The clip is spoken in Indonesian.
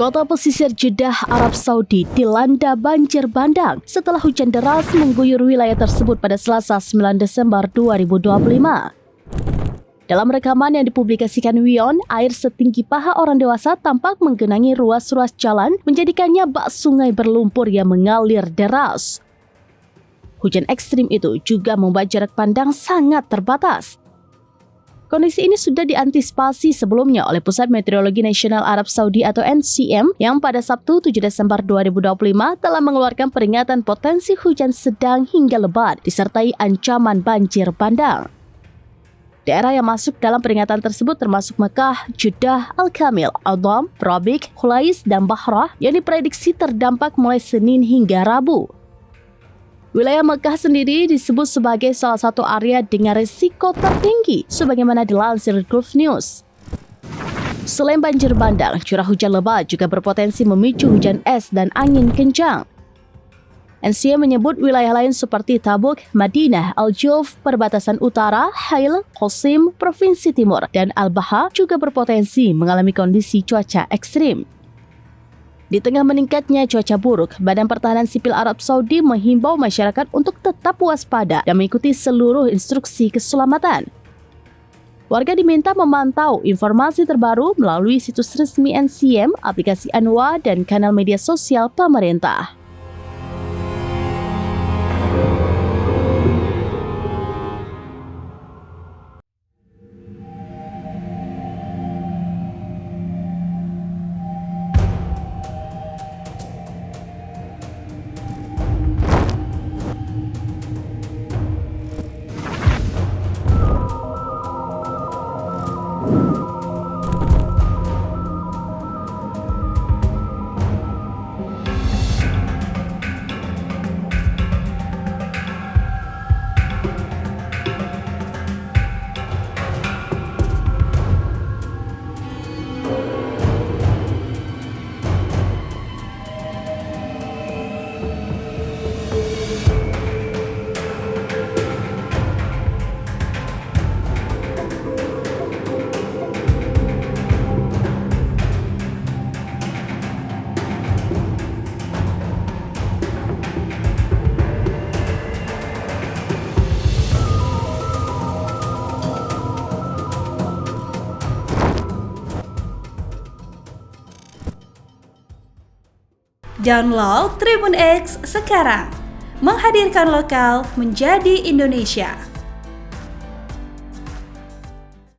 Kota pesisir Jeddah, Arab Saudi dilanda banjir bandang setelah hujan deras mengguyur wilayah tersebut pada Selasa 9 Desember 2025. Dalam rekaman yang dipublikasikan WION, air setinggi paha orang dewasa tampak menggenangi ruas-ruas jalan, menjadikannya bak sungai berlumpur yang mengalir deras. Hujan ekstrim itu juga membuat jarak pandang sangat terbatas. Kondisi ini sudah diantisipasi sebelumnya oleh Pusat Meteorologi Nasional Arab Saudi atau NCM yang pada Sabtu 7 Desember 2025 telah mengeluarkan peringatan potensi hujan sedang hingga lebat disertai ancaman banjir bandang. Daerah yang masuk dalam peringatan tersebut termasuk Mekah, Jeddah, Al-Kamil, Adham, Rabik, Khulais, dan Bahrah yang diprediksi terdampak mulai Senin hingga Rabu. Wilayah Mekah sendiri disebut sebagai salah satu area dengan risiko tertinggi, sebagaimana dilansir Gulf News. Selain banjir bandang, curah hujan lebat juga berpotensi memicu hujan es dan angin kencang. NCM menyebut wilayah lain seperti Tabuk, Madinah, Al-Juf, perbatasan utara, Hail, Qasim, Provinsi Timur, dan Al-Baha juga berpotensi mengalami kondisi cuaca ekstrim. Di tengah meningkatnya cuaca buruk, Badan Pertahanan Sipil Arab Saudi menghimbau masyarakat untuk tetap waspada dan mengikuti seluruh instruksi keselamatan. Warga diminta memantau informasi terbaru melalui situs resmi NCM, aplikasi Anwa, dan kanal media sosial pemerintah. Download Tribun X sekarang, menghadirkan lokal menjadi Indonesia.